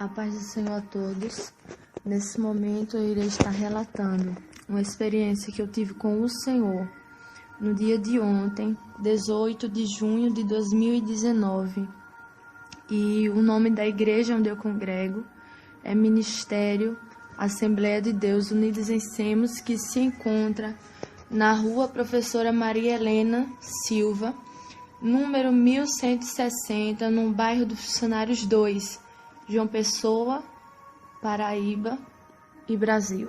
A paz do Senhor a todos. Nesse momento eu irei estar relatando uma experiência que eu tive com o Senhor no dia de ontem, 18 de junho de 2019. E o nome da igreja onde eu congrego é Ministério Assembleia de Deus Unidos em Semos, que se encontra na rua Professora Maria Helena Silva, número 1160, no bairro dos Funcionários 2, João Pessoa, Paraíba e Brasil.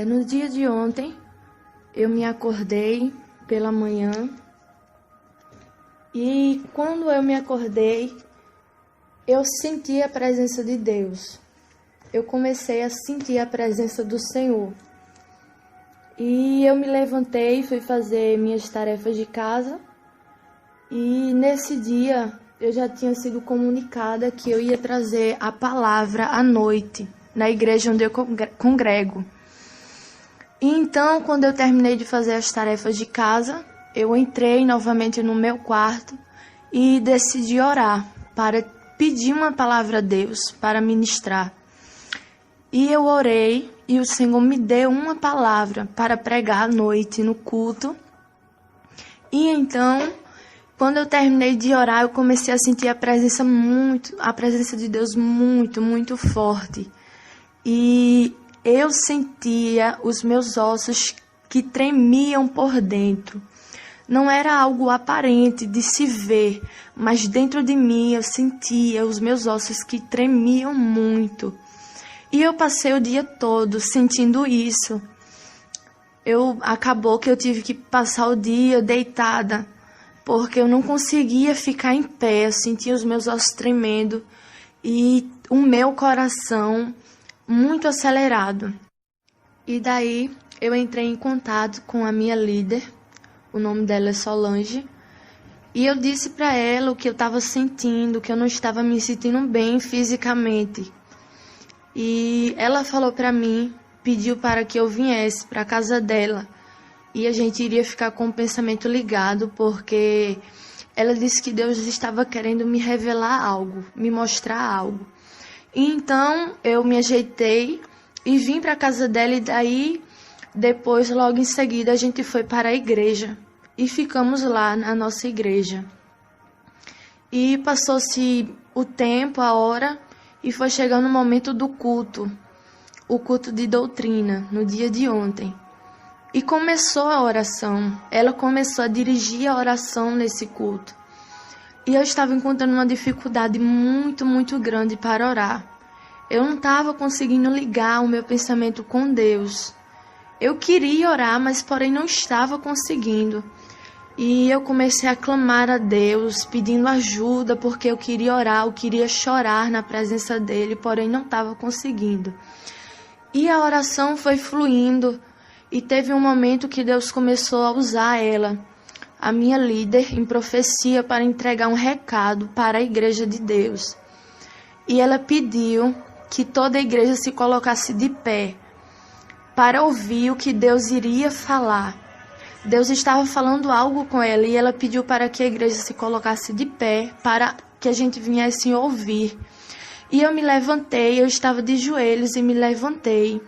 No dia de ontem, eu me acordei pela manhã e quando eu me acordei, eu senti a presença de Deus. Eu comecei a sentir a presença do Senhor. E eu me levantei, fui fazer minhas tarefas de casa e nesse dia eu já tinha sido comunicada que eu ia trazer a palavra à noite na igreja onde eu congrego. E então, quando eu terminei de fazer as tarefas de casa, eu entrei novamente no meu quarto e decidi orar para pedir uma palavra a Deus para ministrar. E eu orei e o Senhor me deu uma palavra para pregar à noite no culto. E então, quando eu terminei de orar, eu comecei a sentir a presença de Deus muito forte. E eu sentia os meus ossos que tremiam por dentro. Não era algo aparente de se ver, mas dentro de mim eu sentia os meus ossos que tremiam muito. E eu passei o dia todo sentindo isso. Acabou que eu tive que passar o dia deitada, porque eu não conseguia ficar em pé. Eu sentia os meus ossos tremendo e o meu coração muito acelerado. E daí eu entrei em contato com a minha líder, o nome dela é Solange, e eu disse para ela o que eu estava sentindo, que eu não estava me sentindo bem fisicamente. E ela falou para mim, pediu para que eu viesse para a casa dela e a gente iria ficar com o pensamento ligado, porque ela disse que Deus estava querendo me revelar algo, me mostrar algo. E então eu me ajeitei e vim para a casa dela e daí, depois, logo em seguida, a gente foi para a igreja e ficamos lá na nossa igreja. E passou-se o tempo, a hora, e foi chegando o momento do culto, o culto de doutrina, no dia de ontem. E começou a oração, ela começou a dirigir a oração nesse culto. E eu estava encontrando uma dificuldade muito grande para orar. Eu não estava conseguindo ligar o meu pensamento com Deus. Eu queria orar, mas porém não estava conseguindo. E eu comecei a clamar a Deus, pedindo ajuda, porque eu queria orar, eu queria chorar na presença dele, porém não estava conseguindo. E a oração foi fluindo, e teve um momento que Deus começou a usar ela, a minha líder, em profecia, para entregar um recado para a igreja de Deus. E ela pediu que toda a igreja se colocasse de pé, para ouvir o que Deus iria falar. Deus estava falando algo com ela e ela pediu para que a igreja se colocasse de pé para que a gente viesse ouvir. E eu me levantei, eu estava de joelhos e me levantei.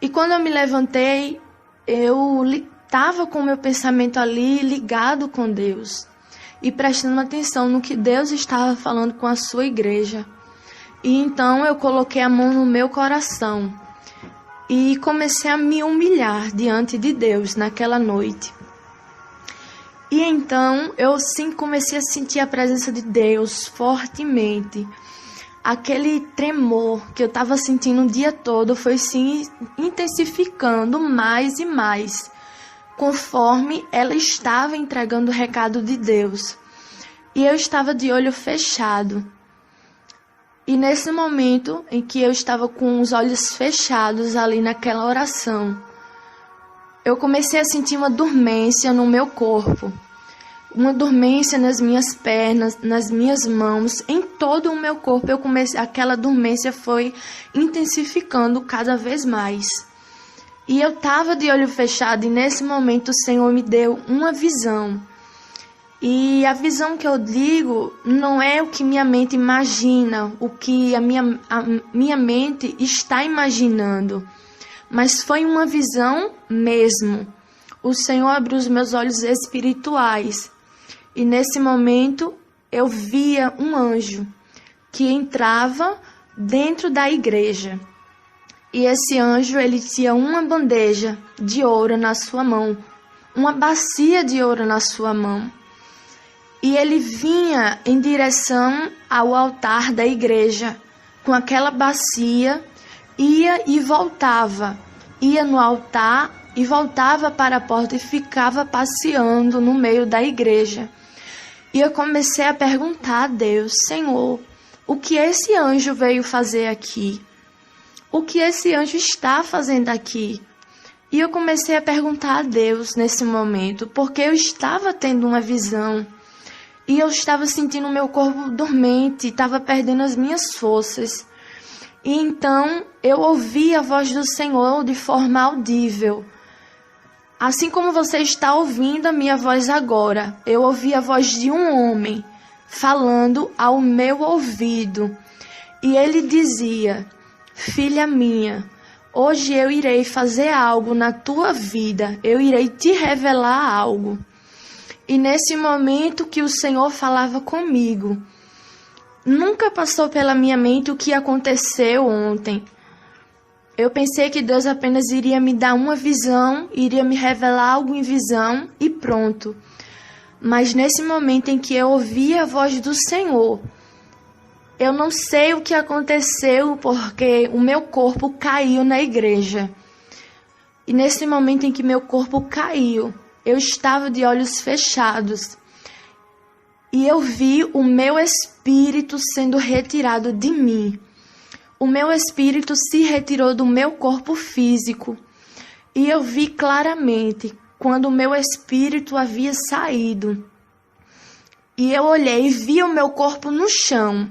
E quando eu me levantei, eu estava com o meu pensamento ali ligado com Deus e prestando atenção no que Deus estava falando com a sua igreja. E então eu coloquei a mão no meu coração e comecei a me humilhar diante de Deus naquela noite. E então eu sim comecei a sentir a presença de Deus fortemente. Aquele tremor que eu estava sentindo o dia todo foi sim intensificando mais e mais, conforme ela estava entregando o recado de Deus. E eu estava de olho fechado. E nesse momento em que eu estava com os olhos fechados ali naquela oração, eu comecei a sentir uma dormência no meu corpo, uma dormência nas minhas pernas, nas minhas mãos, em todo o meu corpo. Aquela dormência foi intensificando cada vez mais. E eu estava de olho fechado e nesse momento o Senhor me deu uma visão. E a visão que eu digo não é o que minha mente imagina, o que a minha mente está imaginando, mas foi uma visão mesmo. O Senhor abriu os meus olhos espirituais e nesse momento eu via um anjo que entrava dentro da igreja. E esse anjo, ele tinha uma bandeja de ouro na sua mão, uma bacia de ouro na sua mão. E ele vinha em direção ao altar da igreja, com aquela bacia, ia e voltava. Ia no altar e voltava para a porta e ficava passeando no meio da igreja. E eu comecei a perguntar a Deus: Senhor, o que esse anjo veio fazer aqui? O que esse anjo está fazendo aqui? E eu comecei a perguntar a Deus nesse momento, porque eu estava tendo uma visão. E eu estava sentindo o meu corpo dormente, estava perdendo as minhas forças. E então eu ouvi a voz do Senhor de forma audível. Assim como você está ouvindo a minha voz agora, eu ouvi a voz de um homem falando ao meu ouvido. E ele dizia: Filha minha, hoje eu irei fazer algo na tua vida, eu irei te revelar algo. E nesse momento que o Senhor falava comigo, nunca passou pela minha mente o que aconteceu ontem. Eu pensei que Deus apenas iria me dar uma visão, iria me revelar algo em visão e pronto. Mas nesse momento em que eu ouvi a voz do Senhor, eu não sei o que aconteceu porque o meu corpo caiu na igreja. E nesse momento em que meu corpo caiu, eu estava de olhos fechados e eu vi o meu espírito sendo retirado de mim. O meu espírito se retirou do meu corpo físico e eu vi claramente quando o meu espírito havia saído. E eu olhei e vi o meu corpo no chão.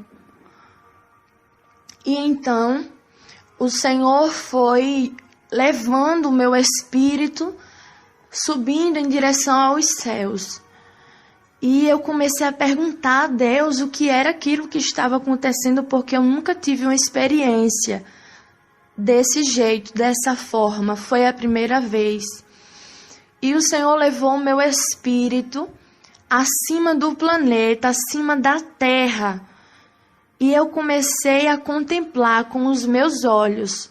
E então o Senhor foi levando o meu espírito, subindo em direção aos céus. E eu comecei a perguntar a Deus o que era aquilo que estava acontecendo, porque eu nunca tive uma experiência desse jeito, dessa forma. Foi a primeira vez. E o Senhor levou o meu espírito acima do planeta, acima da terra. E eu comecei a contemplar com os meus olhos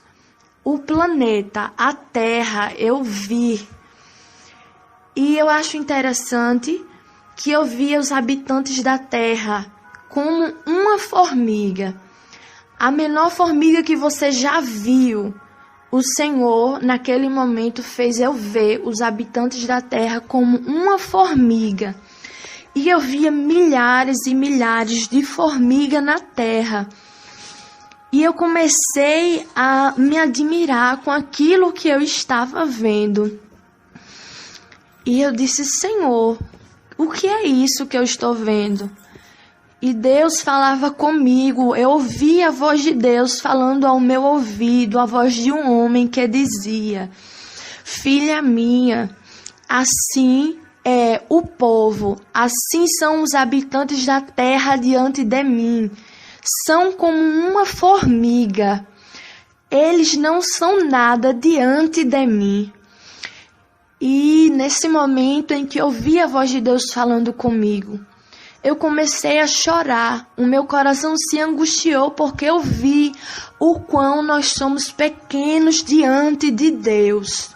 o planeta, a terra, eu vi. E eu acho interessante que eu via os habitantes da terra como uma formiga. A menor formiga que você já viu, o Senhor, naquele momento, fez eu ver os habitantes da terra como uma formiga. E eu via milhares e milhares de formigas na terra. E eu comecei a me admirar com aquilo que eu estava vendo. E eu disse: Senhor, o que é isso que eu estou vendo? E Deus falava comigo, eu ouvi a voz de Deus falando ao meu ouvido, a voz de um homem que dizia: Filha minha, assim é o povo, assim são os habitantes da terra diante de mim. São como uma formiga, eles não são nada diante de mim. E nesse momento em que eu vi a voz de Deus falando comigo, eu comecei a chorar, o meu coração se angustiou porque eu vi o quão nós somos pequenos diante de Deus.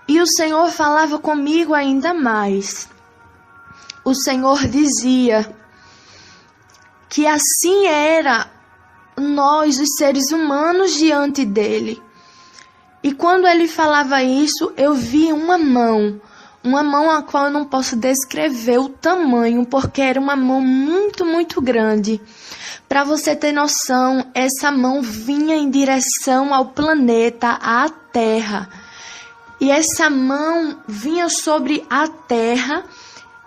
E o Senhor falava comigo ainda mais. O Senhor dizia que assim era nós, os seres humanos, diante dele. E quando ele falava isso, eu vi uma mão a qual eu não posso descrever o tamanho, porque era uma mão muito, muito grande. Para você ter noção, essa mão vinha em direção ao planeta, à Terra. E essa mão vinha sobre a Terra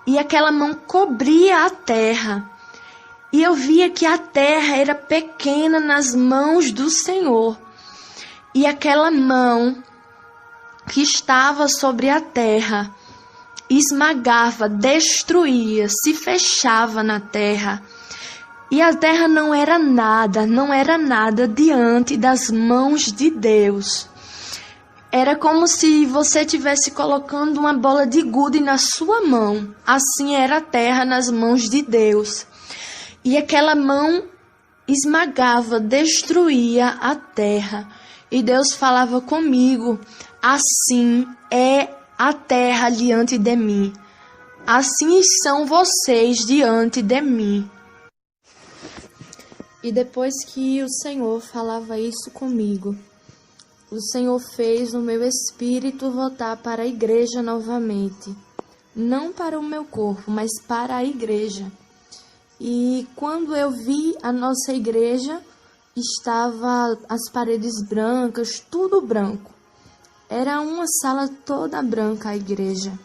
e aquela mão cobria a Terra. E eu via que a Terra era pequena nas mãos do Senhor. E aquela mão que estava sobre a terra esmagava, destruía, se fechava na terra. E a terra não era nada diante das mãos de Deus. Era como se você estivesse colocando uma bola de gude na sua mão. Assim era a terra nas mãos de Deus. E aquela mão esmagava, destruía a terra. E Deus falava comigo: assim é a terra diante de mim. Assim são vocês diante de mim. E depois que o Senhor falava isso comigo, o Senhor fez o meu espírito voltar para a igreja novamente. Não para o meu corpo, mas para a igreja. E quando eu vi a nossa igreja, estava as paredes brancas, tudo branco. Era uma sala toda branca a igreja.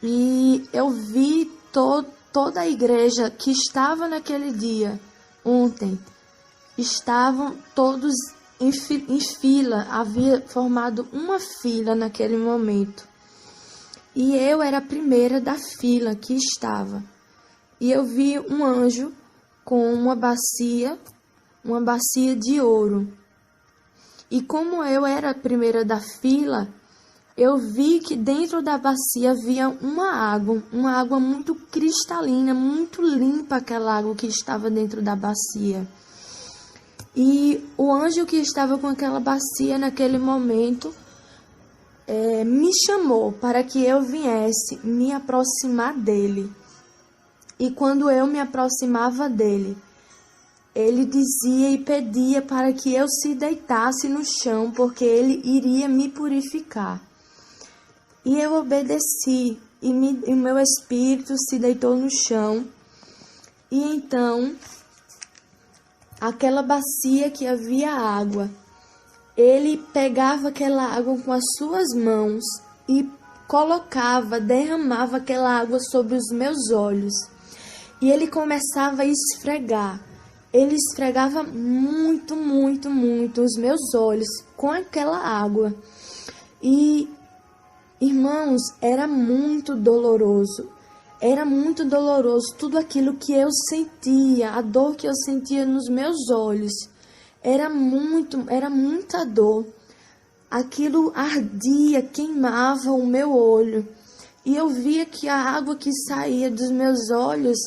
E eu vi toda a igreja que estava naquele dia, ontem, estavam todos em fila, havia formado uma fila naquele momento. E eu era a primeira da fila que estava. E eu vi um anjo com uma bacia de ouro. E como eu era a primeira da fila, eu vi que dentro da bacia havia uma água muito cristalina, muito limpa, aquela água que estava dentro da bacia. E o anjo que estava com aquela bacia naquele momento me chamou para que eu viesse me aproximar dele. E quando eu me aproximava dele, ele dizia e pedia para que eu se deitasse no chão, porque ele iria me purificar. E eu obedeci, e o meu espírito se deitou no chão. E então, aquela bacia que havia água, ele pegava aquela água com as suas mãos e derramava aquela água sobre os meus olhos. E ele começava a esfregar. Ele esfregava muito os meus olhos com aquela água. E, irmãos, era muito doloroso. Era muito doloroso tudo aquilo que eu sentia, a dor que eu sentia nos meus olhos. Era muita dor. Aquilo ardia, queimava o meu olho. E eu via que a água que saía dos meus olhos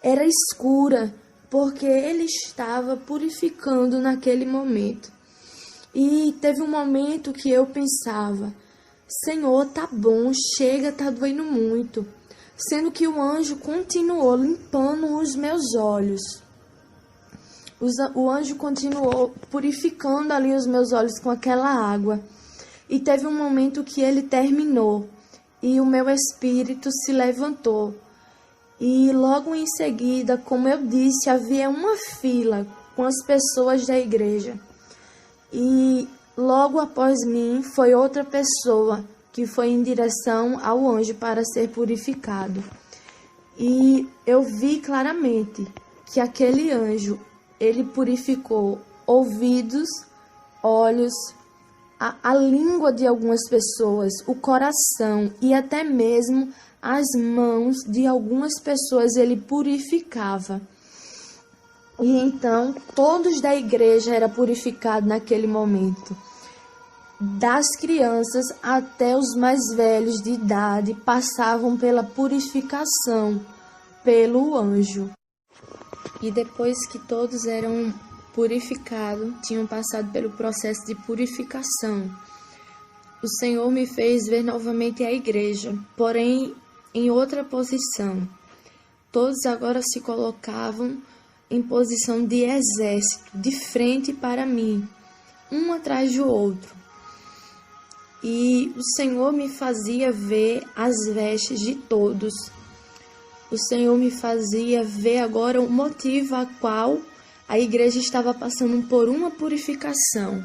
era escura, porque ele estava purificando naquele momento. E teve um momento que eu pensava: Senhor, tá bom, chega, tá doendo muito. Sendo que o anjo continuou limpando os meus olhos. O anjo continuou purificando ali os meus olhos com aquela água. E teve um momento que ele terminou e o meu espírito se levantou. E logo em seguida, como eu disse, havia uma fila com as pessoas da igreja. E logo após mim foi outra pessoa que foi em direção ao anjo para ser purificado. E eu vi claramente que aquele anjo, ele purificou ouvidos, olhos, a língua de algumas pessoas, o coração e até mesmo as mãos de algumas pessoas ele purificava. E então todos da igreja eram purificados naquele momento. Das crianças até os mais velhos de idade passavam pela purificação pelo anjo. E depois que todos eram purificados, tinham passado pelo processo de purificação, o Senhor me fez ver novamente a igreja, porém em outra posição. Todos agora se colocavam em posição de exército, de frente para mim, um atrás do outro. E o Senhor me fazia ver as vestes de todos. O Senhor me fazia ver agora o motivo a qual a igreja estava passando por uma purificação,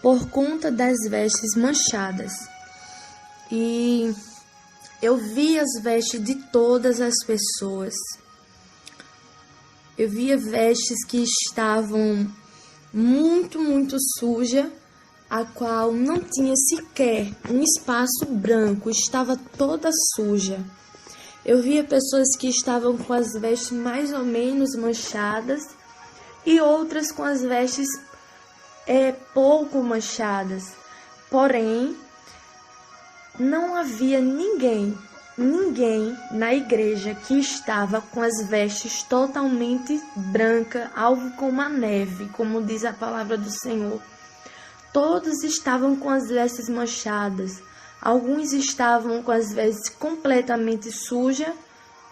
por conta das vestes manchadas. E eu vi as vestes de todas as pessoas. Eu via vestes que estavam muito sujas a qual não tinha sequer um espaço branco, estava toda suja. Eu via pessoas que estavam com as vestes mais ou menos manchadas e outras com as vestes pouco manchadas. Porém, não havia ninguém na igreja que estava com as vestes totalmente brancas, algo como a neve, como diz a palavra do Senhor. Todos estavam com as vestes manchadas. Alguns estavam com as vestes completamente sujas,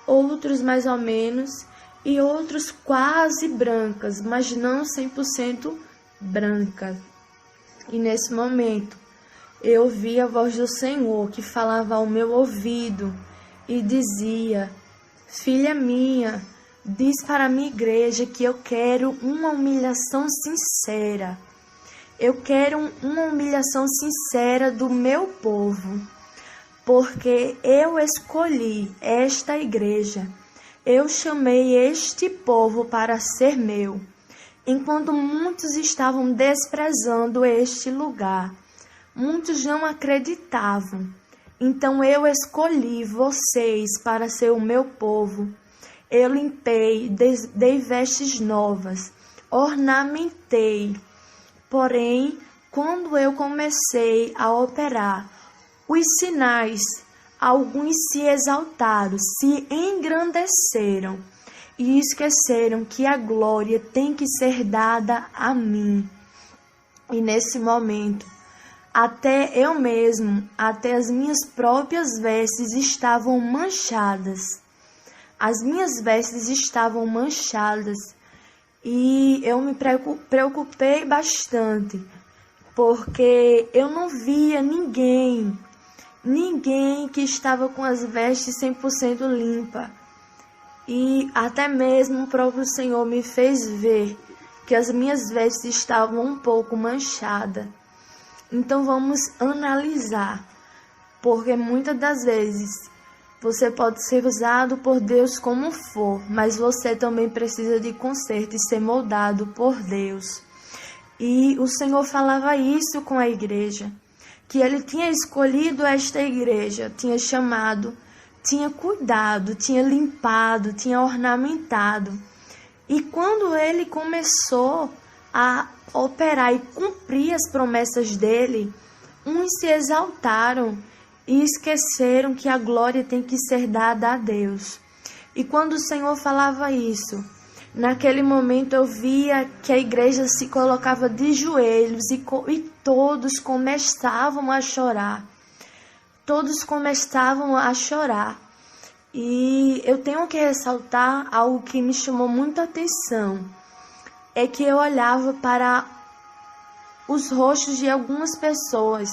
outros mais ou menos, e outros quase brancas, mas não 100% brancas. E nesse momento, eu ouvi a voz do Senhor que falava ao meu ouvido e dizia: filha minha, diz para a minha igreja que eu quero uma humilhação sincera. Eu quero uma humilhação sincera do meu povo, porque eu escolhi esta igreja, eu chamei este povo para ser meu, enquanto muitos estavam desprezando este lugar, muitos não acreditavam. Então eu escolhi vocês para ser o meu povo. Eu limpei, dei vestes novas, ornamentei. Porém, quando eu comecei a operar os sinais, alguns se exaltaram, se engrandeceram e esqueceram que a glória tem que ser dada a mim. E nesse momento, até eu mesmo, até as minhas próprias vestes estavam manchadas. As minhas vestes estavam manchadas. E eu me preocupei bastante, porque eu não via ninguém que estava com as vestes 100% limpa. E até mesmo o próprio Senhor me fez ver que as minhas vestes estavam um pouco manchadas. Então vamos analisar, porque muitas das vezes você pode ser usado por Deus como for, mas você também precisa de conserto e ser moldado por Deus. E o Senhor falava isso com a igreja, que Ele tinha escolhido esta igreja, tinha chamado, tinha cuidado, tinha limpado, tinha ornamentado. E quando Ele começou a operar e cumprir as promessas dEle, uns se exaltaram e esqueceram que a glória tem que ser dada a Deus. E quando o Senhor falava isso, naquele momento eu via que a igreja se colocava de joelhos e todos começavam a chorar. Todos começavam a chorar. E eu tenho que ressaltar algo que me chamou muita atenção. É que eu olhava para os rostos de algumas pessoas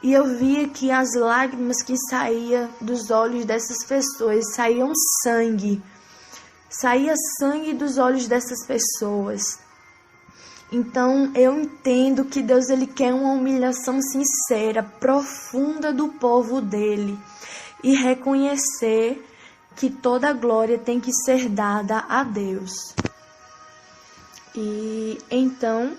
e eu via que as lágrimas que saíam dos olhos dessas pessoas, saía sangue dos olhos dessas pessoas. Então eu entendo que Deus ele quer uma humilhação sincera, profunda do povo dele e reconhecer que toda a glória tem que ser dada a Deus. E então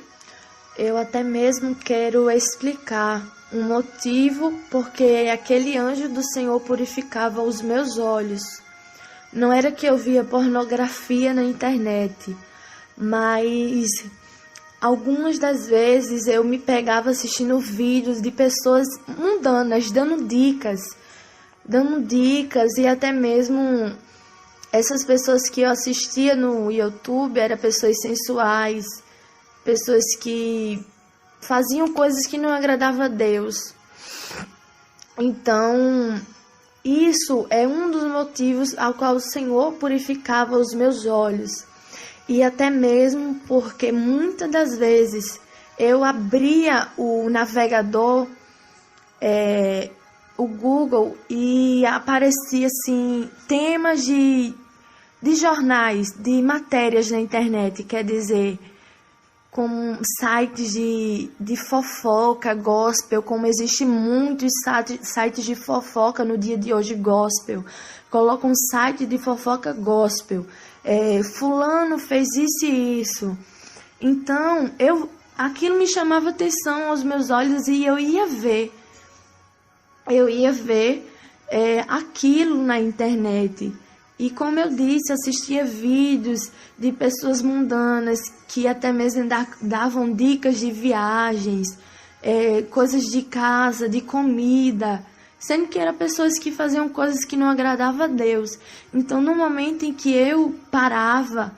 eu até mesmo quero explicar um motivo porque aquele anjo do Senhor purificava os meus olhos. Não era que eu via pornografia na internet, mas algumas das vezes eu me pegava assistindo vídeos de pessoas mundanas, dando dicas e até mesmo essas pessoas que eu assistia no YouTube eram pessoas sensuais, pessoas que faziam coisas que não agradavam a Deus. Então, isso é um dos motivos ao qual o Senhor purificava os meus olhos. E até mesmo porque muitas das vezes eu abria o navegador, o Google, e aparecia assim, temas de jornais, de matérias na internet, quer dizer, com sites de fofoca, gospel, como existe muitos sites de fofoca no dia de hoje, gospel. Coloca um site de fofoca gospel. Fulano fez isso e isso. Então, eu aquilo me chamava atenção aos meus olhos e eu ia ver aquilo na internet. E como eu disse, assistia vídeos de pessoas mundanas que até mesmo davam dicas de viagens, coisas de casa, de comida, sendo que eram pessoas que faziam coisas que não agradavam a Deus. Então, no momento em que eu parava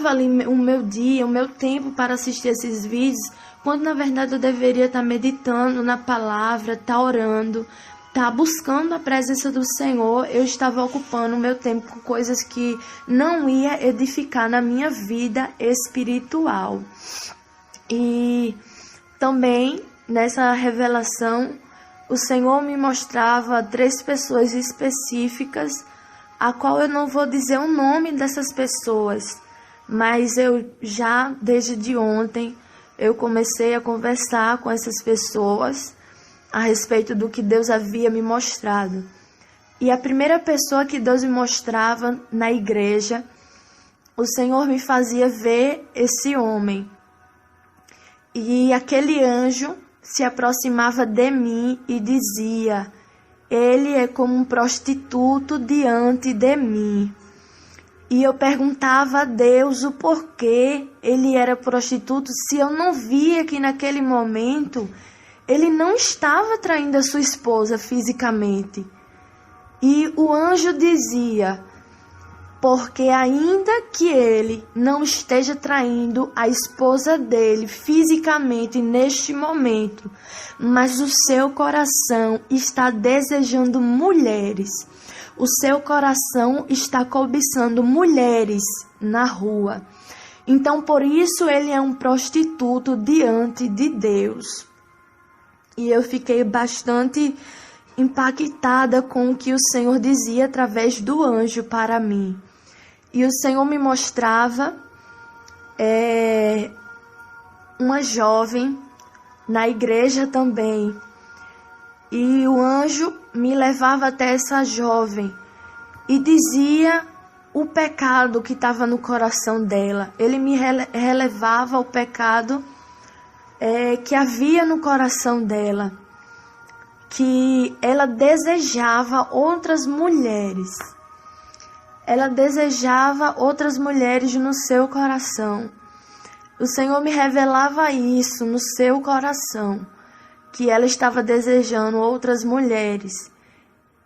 ali o meu dia, o meu tempo para assistir esses vídeos, quando na verdade eu deveria estar meditando na palavra, estar orando, estar buscando a presença do Senhor, eu estava ocupando o meu tempo com coisas que não ia edificar na minha vida espiritual. E também, nessa revelação, o Senhor me mostrava 3 pessoas específicas, a qual eu não vou dizer o nome dessas pessoas, mas eu já, desde ontem, eu comecei a conversar com essas pessoas a respeito do que Deus havia me mostrado. E a primeira pessoa que Deus me mostrava na igreja, o Senhor me fazia ver esse homem. E aquele anjo se aproximava de mim e dizia: ele é como um prostituto diante de mim. E eu perguntava a Deus o porquê ele era prostituto, se eu não via que naquele momento ele não estava traindo a sua esposa fisicamente. E o anjo dizia: porque ainda que ele não esteja traindo a esposa dele fisicamente neste momento, mas o seu coração está desejando mulheres. O seu coração está cobiçando mulheres na rua. Então, por isso, ele é um prostituto diante de Deus. E eu fiquei bastante impactada com o que o Senhor dizia através do anjo para mim. E o Senhor me mostrava uma jovem na igreja também. E o anjo me levava até essa jovem e dizia o pecado que estava no coração dela. Ele me relevava o pecado que havia no coração dela, que ela desejava outras mulheres. Ela desejava outras mulheres no seu coração. O Senhor me revelava isso no seu coração, que ela estava desejando outras mulheres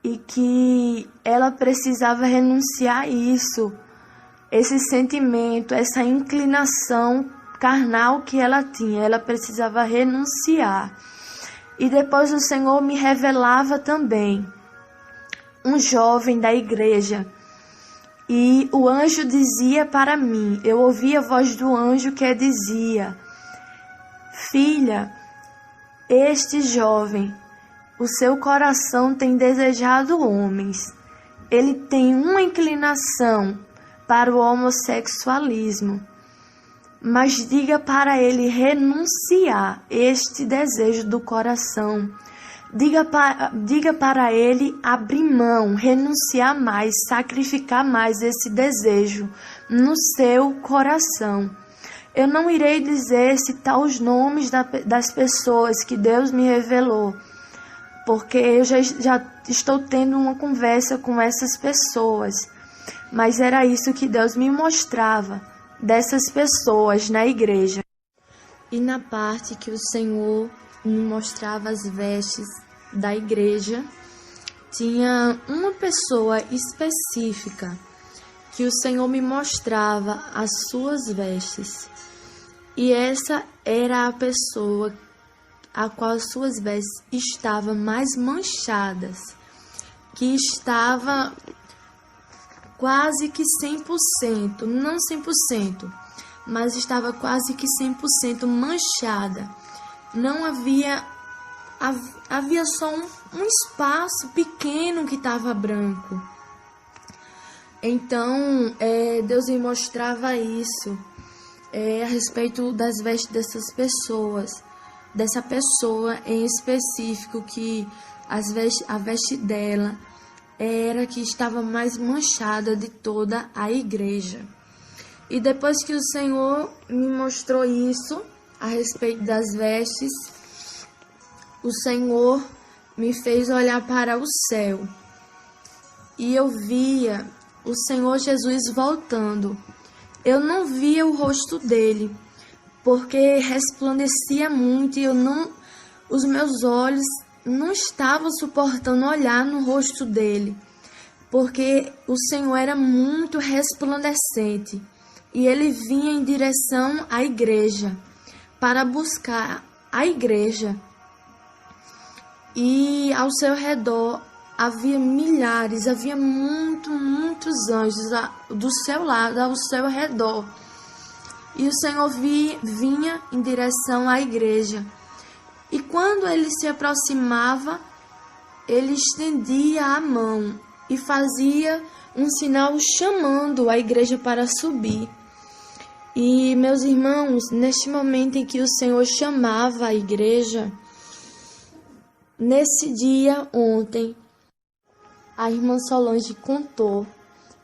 e que ela precisava renunciar a isso, esse sentimento, essa inclinação carnal que ela tinha, ela precisava renunciar. E depois o Senhor me revelava também um jovem da igreja. E o anjo dizia para mim, eu ouvi a voz do anjo que dizia: filha, este jovem, o seu coração tem desejado homens. Ele tem uma inclinação para o homossexualismo. Mas diga para ele renunciar este desejo do coração. Diga para ele abrir mão, renunciar mais, sacrificar mais esse desejo no seu coração. Eu não irei citar os nomes das pessoas que Deus me revelou, porque eu já estou tendo uma conversa com essas pessoas. Mas era isso que Deus me mostrava dessas pessoas na igreja. E na parte que o Senhor me mostrava as vestes da igreja, tinha uma pessoa específica que o Senhor me mostrava as suas vestes. E essa era a pessoa a qual as suas vestes estavam mais manchadas, que estava quase que 100%, não 100%, mas estava quase que 100% manchada. Não havia só um espaço pequeno que estava branco. Então, Deus me mostrava isso, a respeito das vestes dessas pessoas, dessa pessoa em específico, que a veste dela era que estava mais manchada de toda a igreja. E depois que o Senhor me mostrou isso a respeito das vestes, o Senhor me fez olhar para o céu. E eu via o Senhor Jesus voltando. Eu não via o rosto dele, porque resplandecia muito e os meus olhos não estavam suportando olhar no rosto dele, porque o Senhor era muito resplandecente. E ele vinha em direção à igreja, para buscar a igreja. E ao seu redor havia milhares, havia muitos anjos do seu lado, ao seu redor. E o Senhor vinha em direção à igreja. E quando ele se aproximava, ele estendia a mão e fazia um sinal chamando a igreja para subir. E, meus irmãos, neste momento em que o Senhor chamava a igreja, nesse dia, ontem, a irmã Solange contou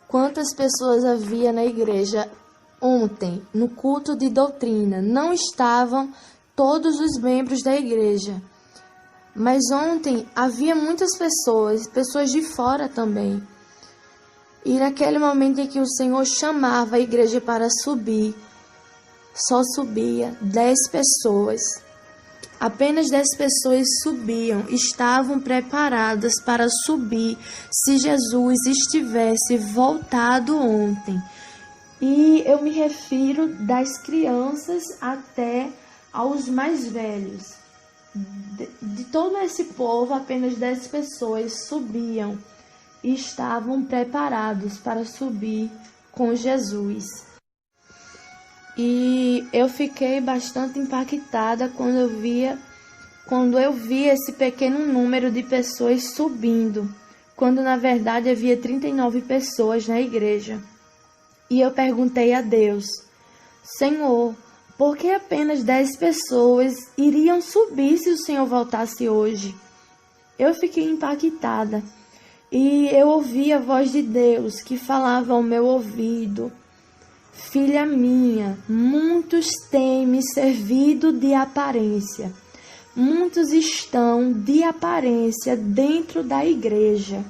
quantas pessoas havia na igreja ontem, no culto de doutrina. Não estavam todos os membros da igreja, mas ontem havia muitas pessoas de fora também. E naquele momento em que o Senhor chamava a igreja para subir, só subia 10 pessoas. Apenas 10 pessoas subiam, estavam preparadas para subir se Jesus estivesse voltado ontem. E eu me refiro das crianças até aos mais velhos. De todo esse povo, apenas 10 pessoas subiam e estavam preparados para subir com Jesus. E eu fiquei bastante impactada quando eu vi esse pequeno número de pessoas subindo, quando na verdade havia 39 pessoas na igreja. E eu perguntei a Deus: Senhor, por que apenas 10 pessoas iriam subir se o Senhor voltasse hoje? Eu fiquei impactada. E eu ouvi a voz de Deus que falava ao meu ouvido: Filha minha, muitos têm me servido de aparência. Muitos estão de aparência dentro da igreja.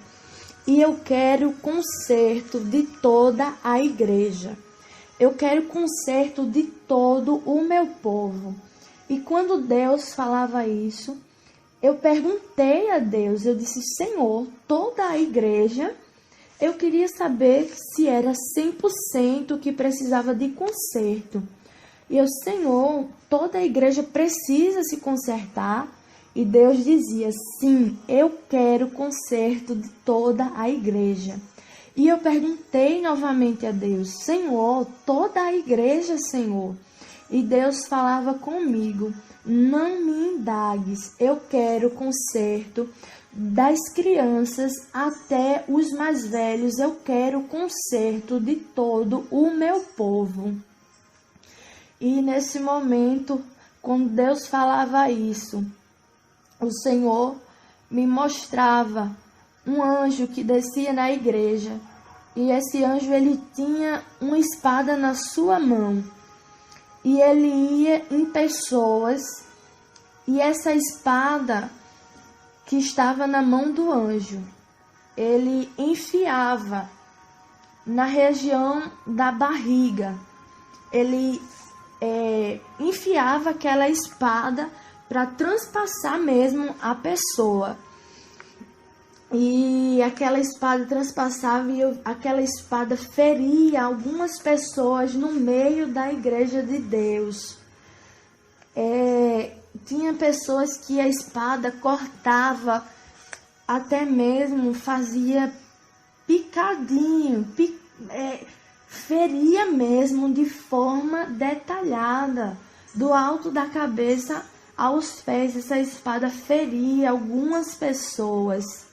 E eu quero conserto de toda a igreja. Eu quero conserto de todo o meu povo. E quando Deus falava isso, eu perguntei a Deus, eu disse: Senhor, toda a igreja, eu queria saber se era 100% que precisava de conserto. E eu: Senhor, toda a igreja precisa se consertar? E Deus dizia: sim, eu quero conserto de toda a igreja. E eu perguntei novamente a Deus: Senhor, toda a igreja, Senhor? E Deus falava comigo: não me indagues, eu quero conserto das crianças até os mais velhos, eu quero conserto de todo o meu povo. E nesse momento, quando Deus falava isso, o Senhor me mostrava um anjo que descia na igreja. E esse anjo, ele tinha uma espada na sua mão. E ele ia em pessoas. E essa espada que estava na mão do anjo, ele enfiava na região da barriga. Ele enfiava aquela espada para transpassar mesmo a pessoa. E aquela espada transpassava e aquela espada feria algumas pessoas no meio da igreja de Deus. Tinha pessoas que a espada cortava, até mesmo fazia picadinho, feria mesmo de forma detalhada, do alto da cabeça aos pés. Essa espada feria algumas pessoas.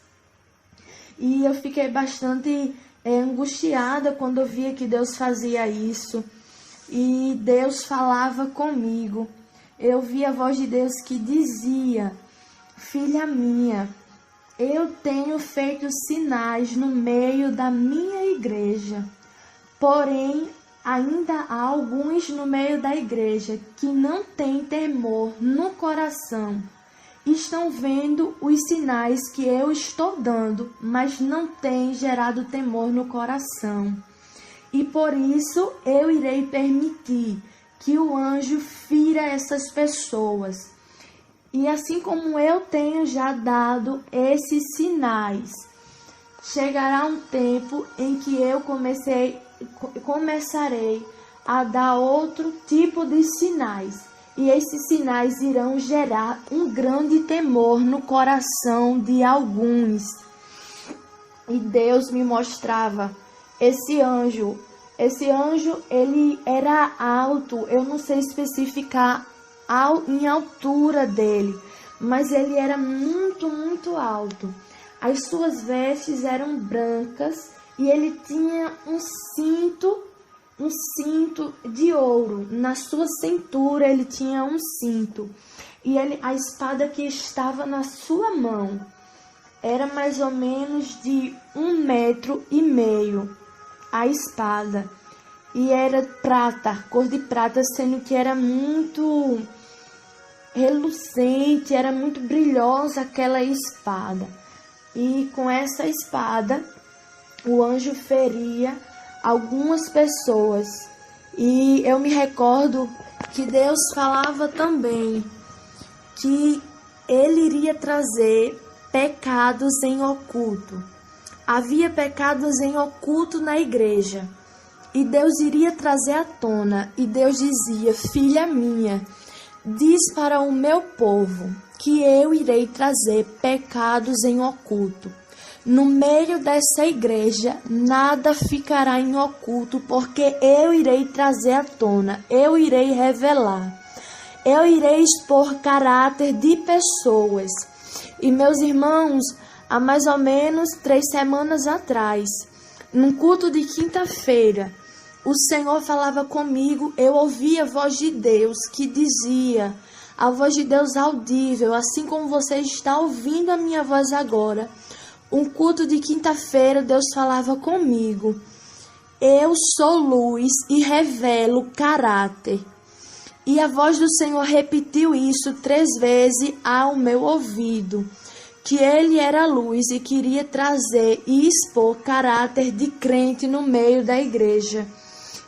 E eu fiquei bastante angustiada quando eu via que Deus fazia isso. E Deus falava comigo. Eu vi a voz de Deus que dizia: filha minha, eu tenho feito sinais no meio da minha igreja. Porém, Ainda há alguns no meio da igreja que não têm temor no coração. Estão vendo os sinais que eu estou dando, mas não têm gerado temor no coração. E por isso eu irei permitir que o anjo fira essas pessoas. E assim como eu tenho já dado esses sinais, chegará um tempo em que eu começarei a dar outro tipo de sinais. E esses sinais irão gerar um grande temor no coração de alguns. E Deus me mostrava esse anjo. Esse anjo, ele era alto, eu não sei especificar em altura dele, mas ele era muito, muito alto. As suas vestes eram brancas e ele tinha um cinto de ouro. Na sua cintura ele tinha um cinto. E a espada que estava na sua mão era mais ou menos de 1,5 metros. A espada. E era prata, cor de prata, sendo que era muito relucente, era muito brilhosa aquela espada. E com essa espada, o anjo feria algumas pessoas. E eu me recordo que Deus falava também que ele iria trazer pecados em oculto. Havia pecados em oculto na igreja. E Deus iria trazer à tona. E Deus dizia: filha minha, diz para o meu povo que eu irei trazer pecados em oculto. No meio dessa igreja, nada ficará em oculto, porque eu irei trazer à tona, eu irei revelar. Eu irei expor caráter de pessoas. E meus irmãos, há mais ou menos 3 semanas atrás, num culto de quinta-feira, o Senhor falava comigo, eu ouvi a voz de Deus que dizia, a voz de Deus audível, assim como você está ouvindo a minha voz agora. Um culto de quinta-feira, Deus falava comigo. Eu sou luz e revelo caráter. E a voz do Senhor repetiu isso 3 vezes ao meu ouvido. Que ele era luz e queria trazer e expor caráter de crente no meio da igreja.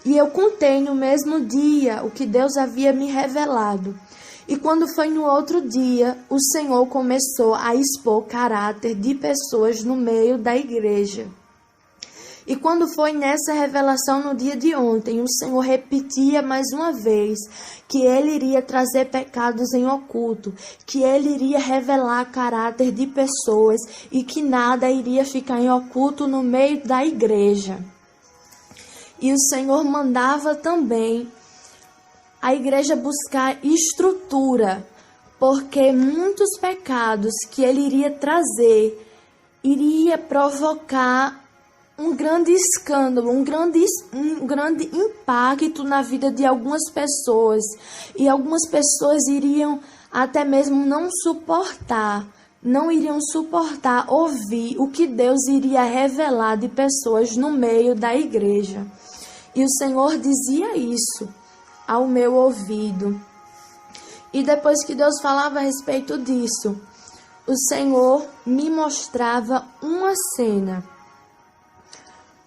E eu contei no mesmo dia o que Deus havia me revelado. E quando foi no outro dia, o Senhor começou a expor caráter de pessoas no meio da igreja. E quando foi nessa revelação no dia de ontem, o Senhor repetia mais uma vez que ele iria trazer pecados em oculto, que ele iria revelar caráter de pessoas e que nada iria ficar em oculto no meio da igreja. E o Senhor mandava também a igreja buscar estrutura, porque muitos pecados que ele iria trazer iria provocar um grande escândalo, um grande impacto na vida de algumas pessoas. E algumas pessoas iriam até mesmo não iriam suportar ouvir o que Deus iria revelar de pessoas no meio da igreja. E o Senhor dizia isso ao meu ouvido. E depois que Deus falava a respeito disso, o Senhor me mostrava uma cena.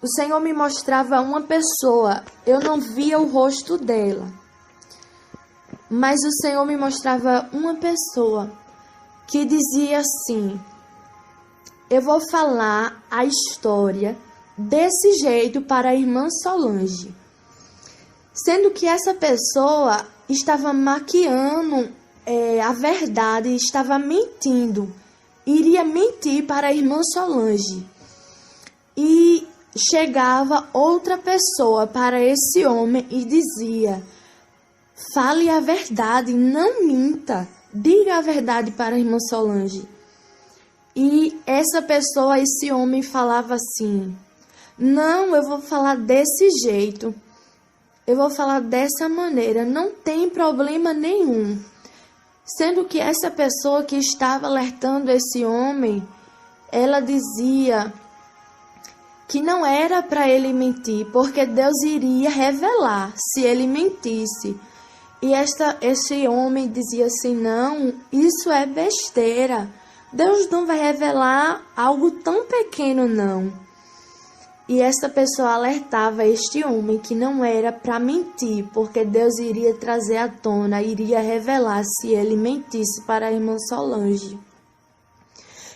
O Senhor me mostrava uma pessoa, eu não via o rosto dela, mas o Senhor me mostrava uma pessoa que dizia assim: eu vou falar a história desse jeito para a irmã Solange. Sendo que essa pessoa estava maquiando a verdade, estava mentindo, iria mentir para a irmã Solange. E chegava outra pessoa para esse homem e dizia: fale a verdade, não minta, diga a verdade para a irmã Solange. E essa pessoa, esse homem falava assim: não, eu vou falar desse jeito, eu vou falar dessa maneira, não tem problema nenhum. Sendo que essa pessoa que estava alertando esse homem, ela dizia: que não era para ele mentir, porque Deus iria revelar se ele mentisse. E esse homem dizia assim, não, isso é besteira. Deus não vai revelar algo tão pequeno, não. E esta pessoa alertava este homem que não era para mentir, porque Deus iria trazer à tona, iria revelar se ele mentisse para a irmã Solange.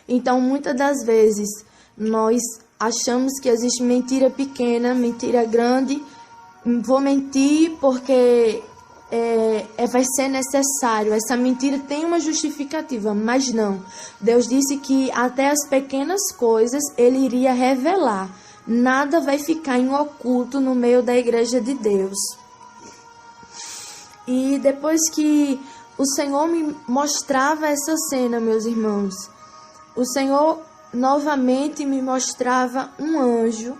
Então, muitas das vezes, nós achamos que existe mentira pequena, mentira grande. Vou mentir porque vai ser necessário. Essa mentira tem uma justificativa, mas não. Deus disse que até as pequenas coisas Ele iria revelar. Nada vai ficar em oculto no meio da igreja de Deus. E depois que o Senhor me mostrava essa cena, meus irmãos, o Senhor novamente me mostrava um anjo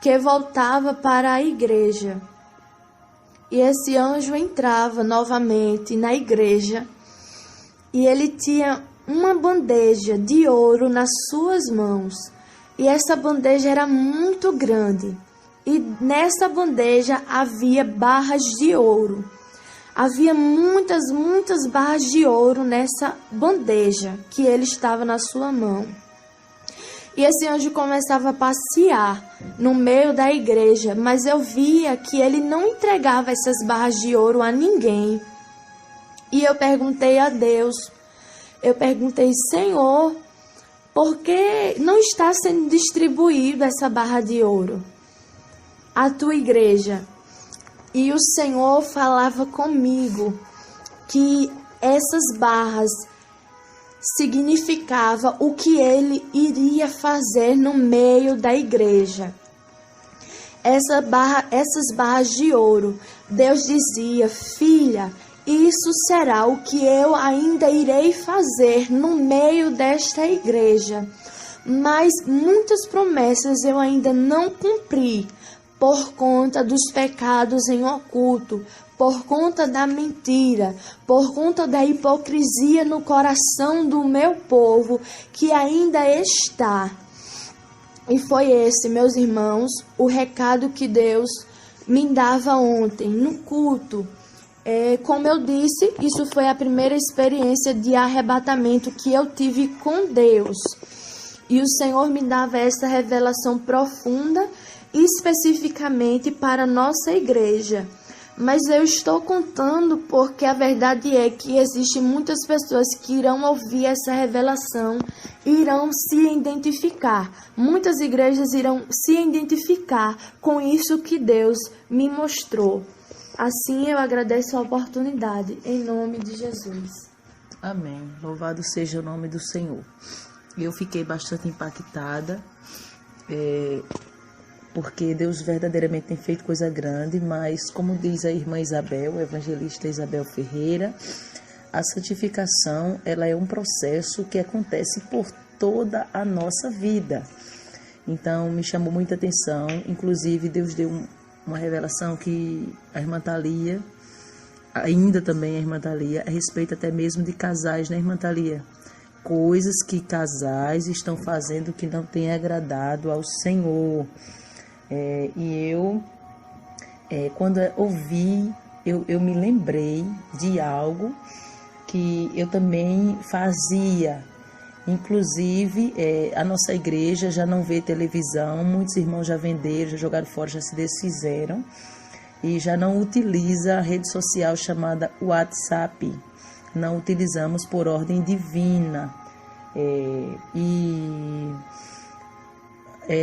que voltava para a igreja. E esse anjo entrava novamente na igreja e ele tinha uma bandeja de ouro nas suas mãos. E essa bandeja era muito grande. E nessa bandeja havia barras de ouro. Havia muitas barras de ouro nessa bandeja que ele estava na sua mão. E esse anjo começava a passear no meio da igreja, mas eu via que ele não entregava essas barras de ouro a ninguém. E eu perguntei a Deus, Senhor, por que não está sendo distribuída essa barra de ouro à tua igreja? E o Senhor falava comigo que essas barras significava o que ele iria fazer no meio da igreja. Essas barras de ouro, Deus dizia, filha, isso será o que eu ainda irei fazer no meio desta igreja. Mas muitas promessas eu ainda não cumpri por conta dos pecados em oculto, por conta da mentira, por conta da hipocrisia no coração do meu povo, que ainda está. E foi esse, meus irmãos, o recado que Deus me dava ontem, no culto. Como eu disse, isso foi a primeira experiência de arrebatamento que eu tive com Deus. E o Senhor me dava essa revelação profunda, especificamente para a nossa igreja. Mas eu estou contando porque a verdade é que existem muitas pessoas que irão ouvir essa revelação, irão se identificar. Muitas igrejas irão se identificar com isso que Deus me mostrou. Assim eu agradeço a oportunidade, em nome de Jesus. Amém. Louvado seja o nome do Senhor. Eu fiquei bastante impactada, porque Deus verdadeiramente tem feito coisa grande, mas como diz a irmã Isabel, a evangelista Isabel Ferreira, a santificação ela é um processo que acontece por toda a nossa vida. Então me chamou muita atenção, inclusive Deus deu uma revelação que a irmã Thalia, ainda também a irmã Thalia, a respeito até mesmo de casais, né, irmã Thalia? Coisas que casais estão fazendo que não tem agradado ao Senhor. E eu, quando ouvi, eu me lembrei de algo que eu também fazia. Inclusive, a nossa igreja já não vê televisão, muitos irmãos já venderam, já jogaram fora, já se desfizeram e já não utiliza a rede social chamada WhatsApp. Não utilizamos por ordem divina.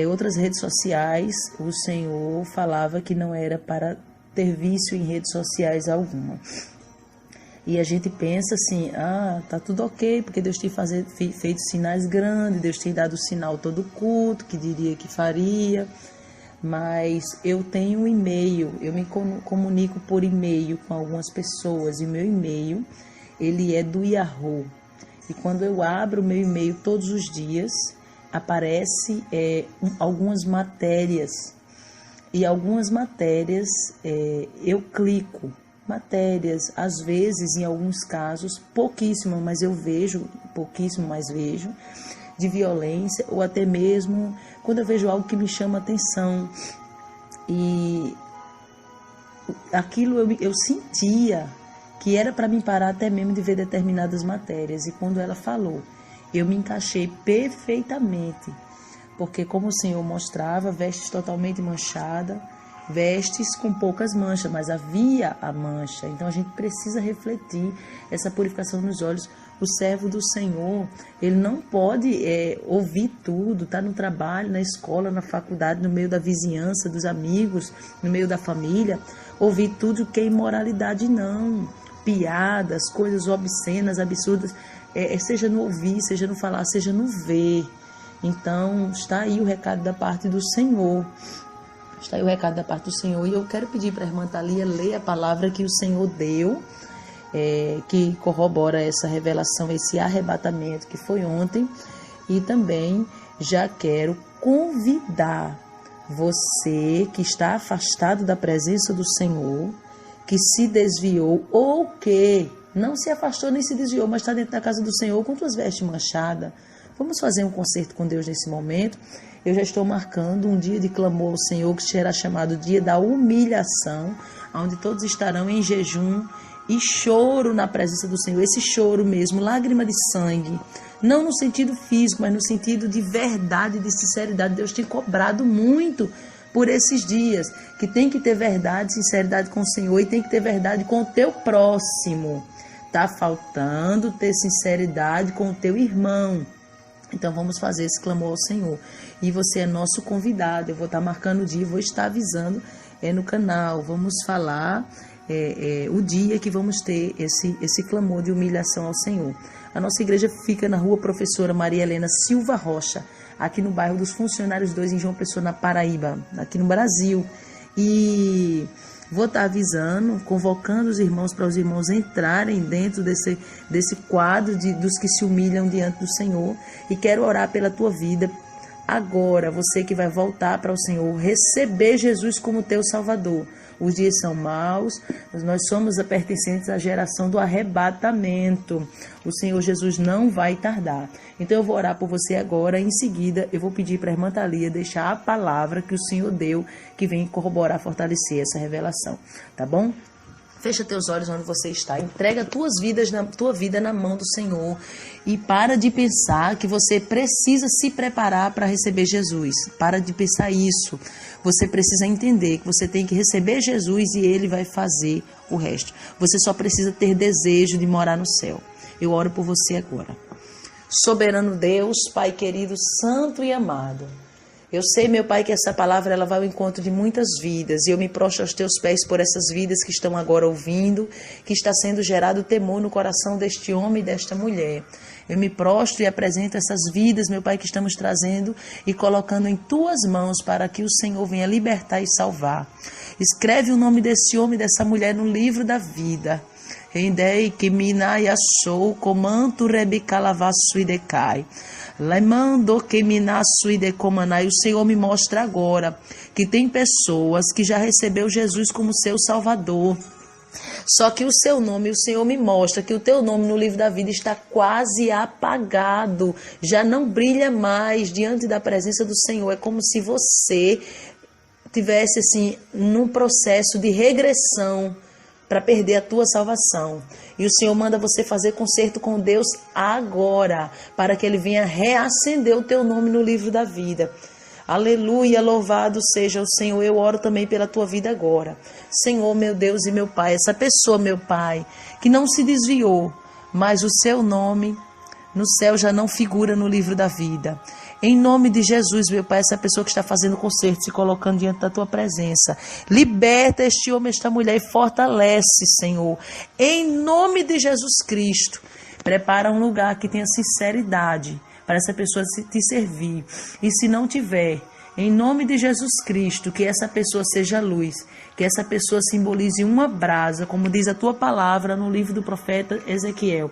Outras redes sociais, o Senhor falava que não era para ter vício em redes sociais alguma. E a gente pensa assim, tá tudo ok, porque Deus tem feito sinais grandes, Deus tem dado sinal todo culto, que diria que faria. Mas eu tenho um e-mail, eu me comunico por e-mail com algumas pessoas, e meu e-mail, ele é do Yahoo. E quando eu abro o meu e-mail todos os dias, aparece algumas matérias. E algumas matérias eu clico. Matérias, às vezes, em alguns casos, pouquíssimo, mas vejo, de violência, ou até mesmo quando eu vejo algo que me chama atenção. E aquilo eu sentia que era para me parar até mesmo de ver determinadas matérias. E quando ela falou, eu me encaixei perfeitamente. Porque como o Senhor mostrava, vestes totalmente manchada, vestes com poucas manchas, mas havia a mancha. Então a gente precisa refletir essa purificação nos olhos. O servo do Senhor, ele não pode ouvir tudo, tá no trabalho, na escola, na faculdade, no meio da vizinhança, dos amigos, no meio da família, ouvir tudo que é imoralidade, não. Piadas, coisas obscenas, absurdas, seja no ouvir, seja no falar, seja no ver. Então, está aí o recado da parte do Senhor. Está aí o recado da parte do Senhor. E eu quero pedir para a irmã Thalia ler a palavra que o Senhor deu, que corrobora essa revelação, esse arrebatamento que foi ontem. E também já quero convidar você que está afastado da presença do Senhor, que se desviou ou que não se afastou nem se desviou, mas está dentro da casa do Senhor com suas vestes manchadas. Vamos fazer um concerto com Deus nesse momento. Eu já estou marcando um dia de clamor ao Senhor, que será chamado dia da humilhação, onde todos estarão em jejum e choro na presença do Senhor. Esse choro mesmo, lágrima de sangue, não no sentido físico, mas no sentido de verdade, de sinceridade. Deus tem cobrado muito por esses dias, que tem que ter verdade, sinceridade com o Senhor e tem que ter verdade com o teu próximo. Está faltando ter sinceridade com o teu irmão. Então vamos fazer esse clamor ao Senhor. E você é nosso convidado. Eu vou estar marcando o dia, vou estar avisando no canal. Vamos falar o dia que vamos ter esse clamor de humilhação ao Senhor. A nossa igreja fica na rua Professora Maria Helena Silva Rocha, aqui no bairro dos Funcionários 2, em João Pessoa, na Paraíba, aqui no Brasil. E vou estar avisando, convocando os irmãos para os irmãos entrarem dentro desse quadro dos que se humilham diante do Senhor. E quero orar pela tua vida agora, você que vai voltar para o Senhor, receber Jesus como teu Salvador. Os dias são maus, nós somos pertencentes à geração do arrebatamento. O Senhor Jesus não vai tardar. Então eu vou orar por você agora. Em seguida eu vou pedir para a irmã Thalia deixar a palavra que o Senhor deu, que vem corroborar, fortalecer essa revelação. Tá bom? Fecha teus olhos onde você está, entrega tua vida na mão do Senhor e para de pensar que você precisa se preparar para receber Jesus. Para de pensar isso. Você precisa entender que você tem que receber Jesus e Ele vai fazer o resto. Você só precisa ter desejo de morar no céu. Eu oro por você agora. Soberano Deus, Pai querido, santo e amado. Eu sei, meu Pai, que essa palavra ela vai ao encontro de muitas vidas e eu me prostro aos teus pés por essas vidas que estão agora ouvindo, que está sendo gerado temor no coração deste homem e desta mulher. Eu me prostro e apresento essas vidas, meu Pai, que estamos trazendo e colocando em tuas mãos para que o Senhor venha libertar e salvar. Escreve o nome desse homem e dessa mulher no livro da vida. Rendei que minai achou comanto rebicalavassu e decai. Lemando que minaço e decomanai. O Senhor me mostra agora que tem pessoas que já recebeu Jesus como seu Salvador. Só que o seu nome, o Senhor me mostra que o teu nome no livro da vida está quase apagado. Já não brilha mais diante da presença do Senhor. É como se você tivesse assim num processo de regressão para perder a tua salvação. E o Senhor manda você fazer concerto com Deus agora, para que Ele venha reacender o teu nome no livro da vida. Aleluia, louvado seja o Senhor. Eu oro também pela tua vida agora. Senhor, meu Deus e meu Pai, essa pessoa, meu Pai, que não se desviou, mas o seu nome no céu já não figura no livro da vida. Em nome de Jesus, meu Pai, essa pessoa que está fazendo concerto, se colocando diante da tua presença, liberta este homem, esta mulher e fortalece, Senhor. Em nome de Jesus Cristo, prepara um lugar que tenha sinceridade para essa pessoa te servir. E se não tiver, em nome de Jesus Cristo, que essa pessoa seja luz, que essa pessoa simbolize uma brasa, como diz a tua palavra no livro do profeta Ezequiel.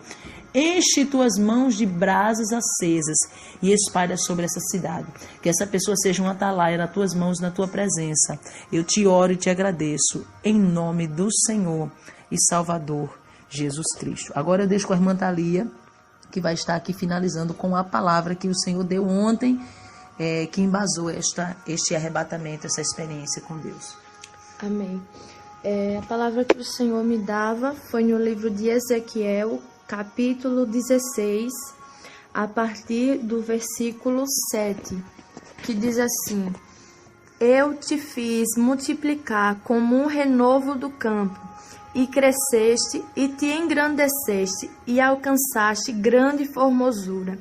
Enche tuas mãos de brasas acesas e espalha sobre essa cidade. Que essa pessoa seja um atalaia nas tuas mãos, na tua presença. Eu te oro e te agradeço, em nome do Senhor e Salvador Jesus Cristo. Agora eu deixo com a irmã Thalia, que vai estar aqui finalizando com a palavra que o Senhor deu ontem, que embasou este arrebatamento, essa experiência com Deus. Amém. A palavra que o Senhor me dava foi no livro de Ezequiel, capítulo 16, a partir do versículo 7, que diz assim: Eu te fiz multiplicar como um renovo do campo, e cresceste, e te engrandeceste, e alcançaste grande formosura.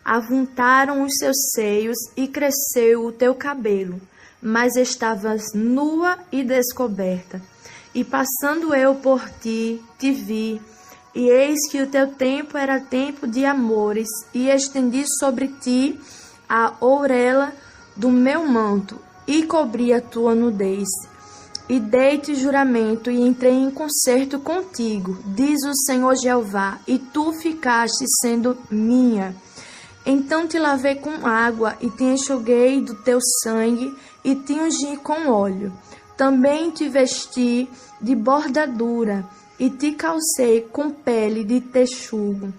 Avuntaram os seus seios, e cresceu o teu cabelo, mas estavas nua e descoberta. E passando eu por ti, te vi, e eis que o teu tempo era tempo de amores, e estendi sobre ti a ourela do meu manto, e cobri a tua nudez. E dei-te juramento, e entrei em concerto contigo, diz o Senhor Jeová, e tu ficaste sendo minha. Então te lavei com água, e te enxuguei do teu sangue, e te ungi com óleo. Também te vesti de bordadura, e te calcei com pele de texugo,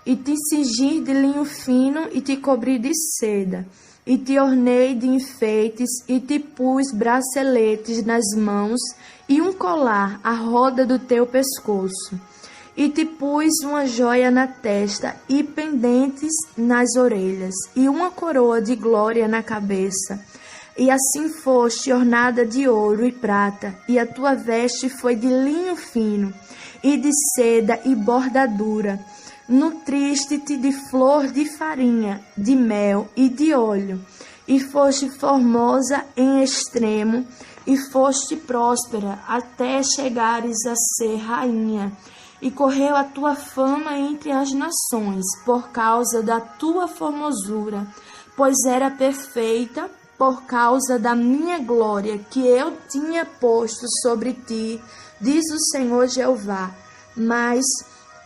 e te cingi de linho fino, e te cobri de seda, e te ornei de enfeites, e te pus braceletes nas mãos, e um colar à roda do teu pescoço, e te pus uma joia na testa, e pendentes nas orelhas, e uma coroa de glória na cabeça. E assim foste ornada de ouro e prata, e a tua veste foi de linho fino, e de seda e bordadura. Nutriste-te de flor de farinha, de mel e de óleo, e foste formosa em extremo, e foste próspera até chegares a ser rainha. E correu a tua fama entre as nações, por causa da tua formosura, pois era perfeita, por causa da minha glória que eu tinha posto sobre ti, diz o Senhor Jeová. Mas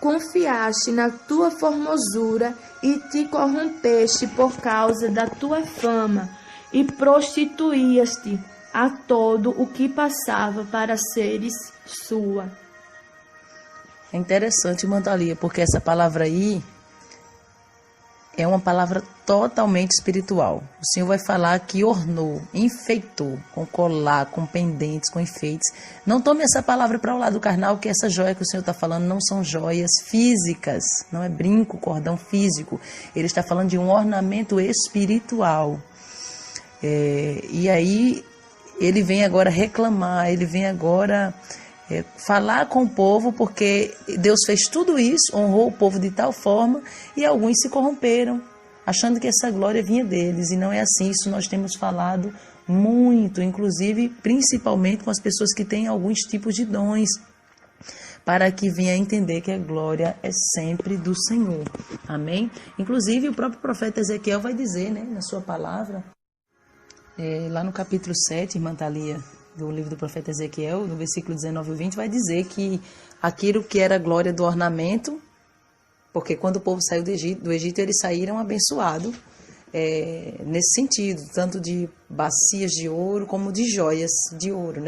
confiaste na tua formosura e te corrompeste por causa da tua fama, e prostituías-te a todo o que passava para seres sua. É interessante, irmã Thalia, porque essa palavra aí é uma palavra totalmente espiritual. O Senhor vai falar que ornou, enfeitou, com colar, com pendentes, com enfeites. Não tome essa palavra para o lado carnal, que essa joia que o Senhor está falando não são joias físicas, não é brinco, cordão físico. Ele está falando de um ornamento espiritual. E aí ele vem agora reclamar, ele vem agora falar com o povo, porque Deus fez tudo isso, honrou o povo de tal forma, e alguns se corromperam, achando que essa glória vinha deles, e não é assim. Isso nós temos falado muito, inclusive, principalmente com as pessoas que têm alguns tipos de dons, para que venha a entender que a glória é sempre do Senhor. Amém? Inclusive, o próprio profeta Ezequiel vai dizer, na sua palavra, lá no capítulo 7, irmã Thalia, do livro do profeta Ezequiel, no versículo 19 e 20, vai dizer que aquilo que era a glória do ornamento, porque quando o povo saiu do Egito eles saíram abençoados, nesse sentido, tanto de bacias de ouro como de joias de ouro,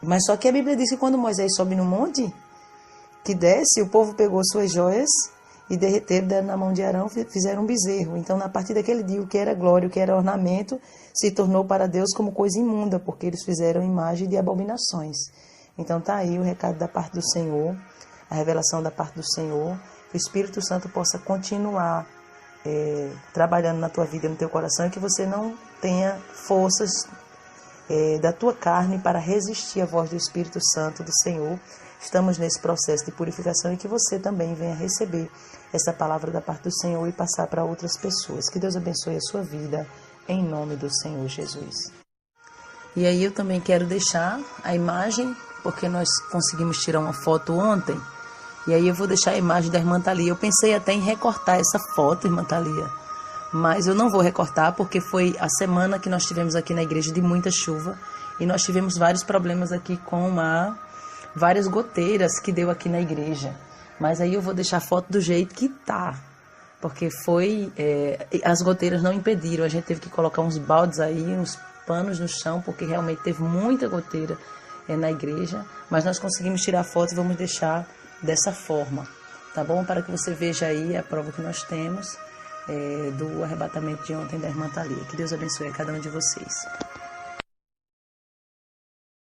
Mas só que a Bíblia diz que quando Moisés sobe no monte, que desce, o povo pegou suas joias e derreteram, deram na mão de Arão, fizeram um bezerro. Então, a partir daquele dia, o que era glória, o que era ornamento, se tornou para Deus como coisa imunda, porque eles fizeram imagem de abominações. Então, está aí o recado da parte do Senhor, a revelação da parte do Senhor, que o Espírito Santo possa continuar trabalhando na tua vida, no teu coração, e que você não tenha forças da tua carne para resistir à voz do Espírito Santo do Senhor. Estamos nesse processo de purificação, e que você também venha receber essa palavra da parte do Senhor e passar para outras pessoas. Que Deus abençoe a sua vida, em nome do Senhor Jesus. E aí eu também quero deixar a imagem, porque nós conseguimos tirar uma foto ontem, e aí eu vou deixar a imagem da irmã Thalia. Eu pensei até em recortar essa foto, irmã Thalia, mas eu não vou recortar, porque foi a semana que nós tivemos aqui na igreja de muita chuva, e nós tivemos vários problemas aqui com várias goteiras que deu aqui na igreja. Mas aí eu vou deixar a foto do jeito que tá, porque as goteiras não impediram, a gente teve que colocar uns baldes aí, uns panos no chão, porque realmente teve muita goteira na igreja, mas nós conseguimos tirar a foto e vamos deixar dessa forma, tá bom? Para que você veja aí a prova que nós temos do arrebatamento de ontem da irmã Thalia. Que Deus abençoe a cada um de vocês.